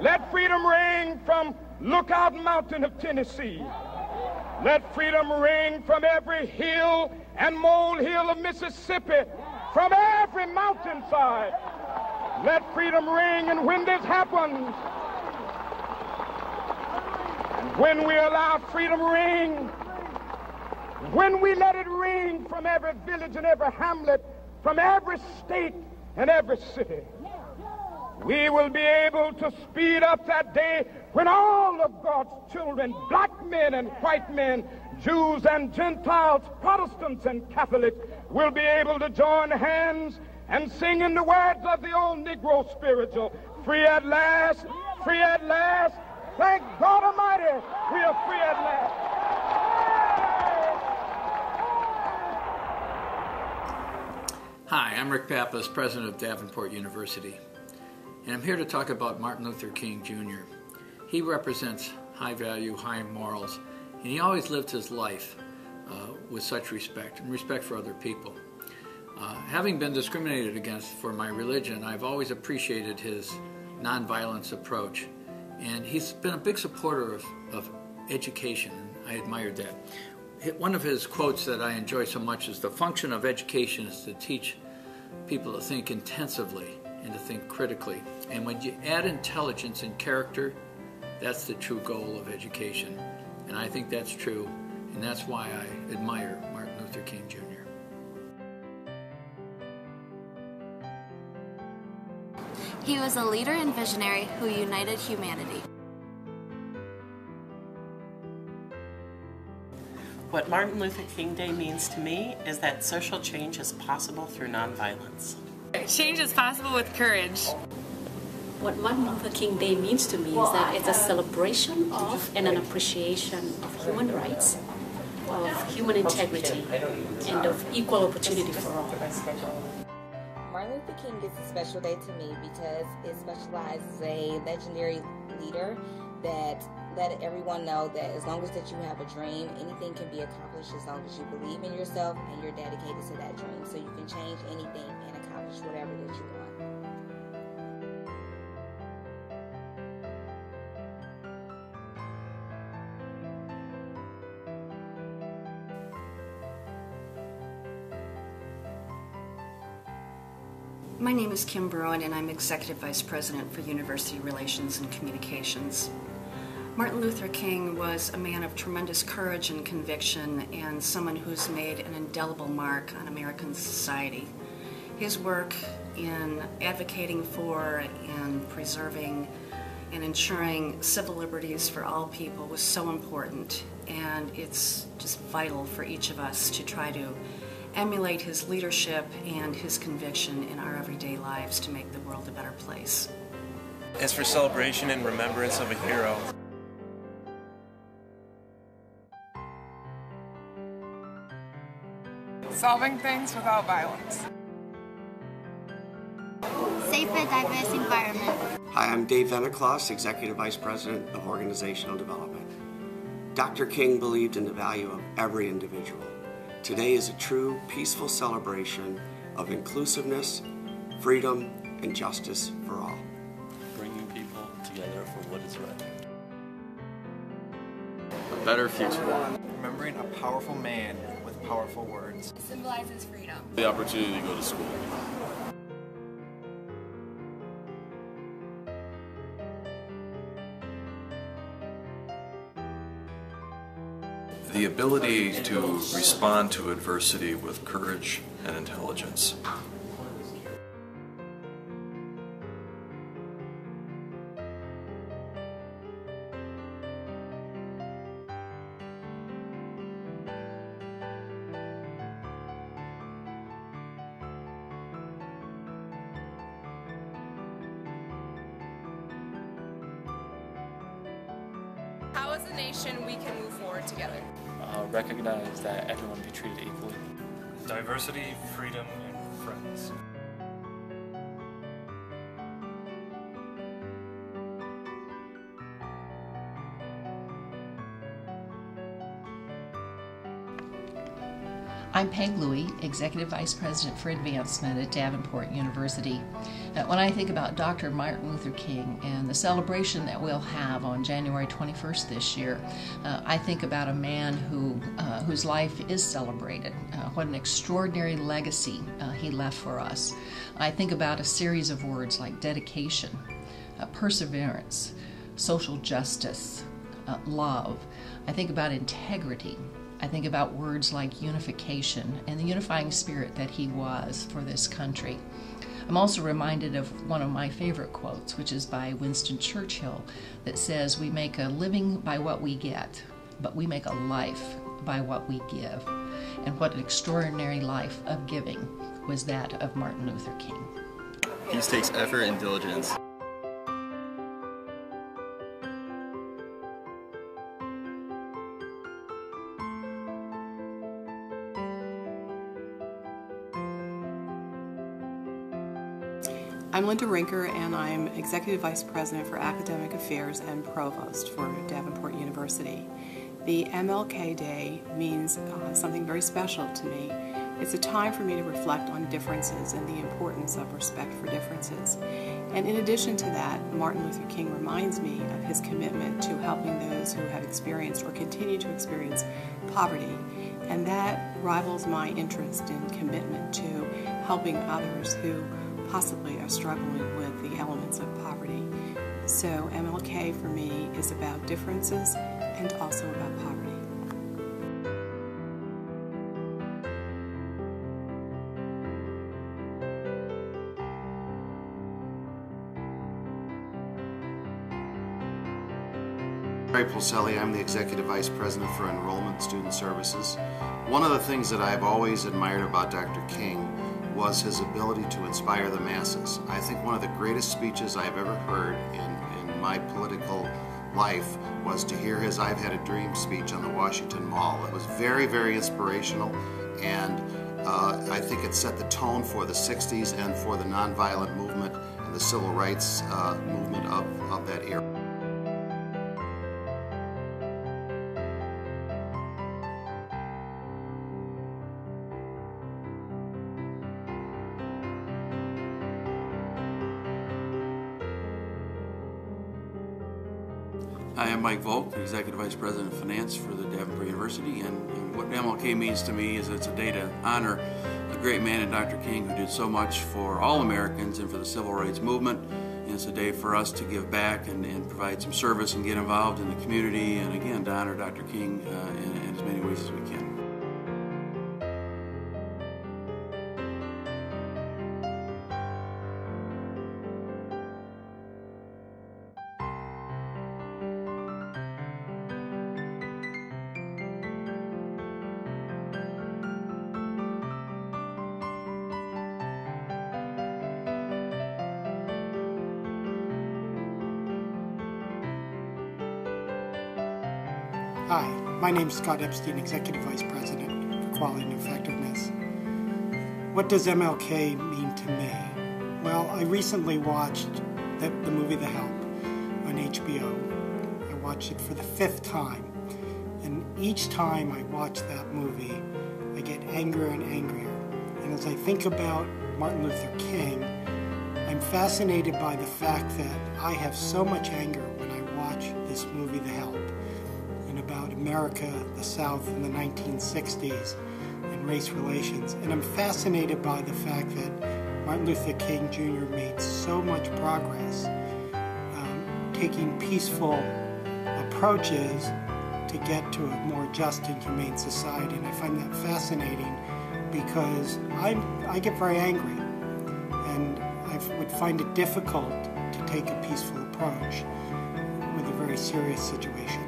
Let freedom ring from Lookout Mountain of Tennessee. Let freedom ring from every hill and molehill of Mississippi, from every mountainside. Let freedom ring, and when this happens, and when we allow freedom ring, when we let it ring from every village and every hamlet, from every state and every city, we will be able to speed up that day when all of God's children, black men and white men, Jews and Gentiles, Protestants and Catholics, will be able to join hands and sing in the words of the old Negro spiritual, free at last, free at last. Thank God Almighty, we are free at last. Hi, I'm Rick Pappas, president of Davenport University, and I'm here to talk about Martin Luther King Jr. He represents high value, high morals, and he always lived his life with such respect and respect for other people. Having been discriminated against for my religion, I've always appreciated his nonviolence approach, and he's been a big supporter of education, and I admired that. One of his quotes that I enjoy so much is, "The function of education is to teach people to think intensively and to think critically. And when you add intelligence and character, that's the true goal of education." And I think that's true, and that's why I admire Martin Luther King Jr. He was a leader and visionary who united humanity. What Martin Luther King Day means to me is that social change is possible through nonviolence. Change is possible with courage. What Martin Luther King Day means to me is that it's a celebration of and an appreciation of human rights, of human integrity, and of equal opportunity for all. Martin Luther King is a special day to me because it specializes a legendary leader that let everyone know that as long as that you have a dream, anything can be accomplished as long as you believe in yourself and you're dedicated to that dream. So you can change anything and accomplish whatever that you want. My name is Kim Bruin, and I'm Executive Vice President for University Relations and Communications. Martin Luther King was a man of tremendous courage and conviction, and someone who's made an indelible mark on American society. His work in advocating for and preserving and ensuring civil liberties for all people was so important, and it's just vital for each of us to try to emulate his leadership and his conviction in our everyday lives to make the world a better place. As for celebration and remembrance of a hero, Solving things without violence. Safer, diverse environment. Hi, I'm Dave Veneclaus, Executive Vice President of Organizational Development. Dr. King believed in the value of every individual. Today is a true, peaceful celebration of inclusiveness, freedom, and justice for all. Bringing people together for what is right. A better future. Remembering a powerful man with powerful words. It symbolizes freedom. The opportunity to go to school. The ability to respond to adversity with courage and intelligence. How as a nation we can move forward together. Recognize that everyone be treated equally. Diversity, freedom, and friends. I'm Peg Louie, Executive Vice President for Advancement at Davenport University. When I think about Dr. Martin Luther King and the celebration that we'll have on January 21st this year, I think about a man whose life is celebrated. What an extraordinary legacy he left for us. I think about a series of words like dedication, perseverance, social justice, love. I think about integrity. I think about words like unification and the unifying spirit that he was for this country. I'm also reminded of one of my favorite quotes, which is by Winston Churchill, that says, "We make a living by what we get, but we make a life by what we give." And what an extraordinary life of giving was that of Martin Luther King. Peace takes effort and diligence. I'm Linda Rinker, and I'm Executive Vice President for Academic Affairs and Provost for Davenport University. The MLK Day means something very special to me. It's a time for me to reflect on differences and the importance of respect for differences. And in addition to that, Martin Luther King reminds me of his commitment to helping those who have experienced or continue to experience poverty. And that rivals my interest and commitment to helping others who possibly are struggling with the elements of poverty. So MLK for me is about differences and also about poverty. Ray Pulselli, I'm the Executive Vice President for Enrollment and Student Services. One of the things that I've always admired about Dr. King was his ability to inspire the masses. I think one of the greatest speeches I've ever heard in my political life was to hear his "I've Had a Dream" speech on the Washington Mall. It was very, very inspirational, and I think it set the tone for the 60s and for the nonviolent movement and the civil rights movement of that era. Hi, I'm Mike Volk, Executive Vice President of Finance for the Davenport University, and what MLK means to me is it's a day to honor a great man in Dr. King who did so much for all Americans and for the civil rights movement. And it's a day for us to give back and provide some service and get involved in the community, and again to honor Dr. King in as many ways as we can. Hi, my name is Scott Epstein, Executive Vice President for Quality and Effectiveness. What does MLK mean to me? Well, I recently watched the movie The Help on HBO. I watched it for the 5th time, and each time I watch that movie, I get angrier and angrier. And as I think about Martin Luther King, I'm fascinated by the fact that I have so much anger when I watch this movie The Help, about America, the South in the 1960s, and race relations. And I'm fascinated by the fact that Martin Luther King Jr. made so much progress, taking peaceful approaches to get to a more just and humane society. And I find that fascinating because I get very angry, and I would find it difficult to take a peaceful approach with a very serious situation.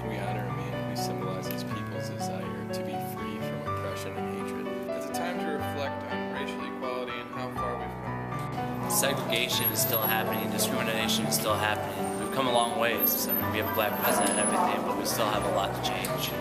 We honor a man who symbolizes people's desire to be free from oppression and hatred. It's a time to reflect on racial equality and how far we've come. Segregation is still happening, discrimination is still happening. We've come a long ways. I mean, we have a black president and everything, but we still have a lot to change.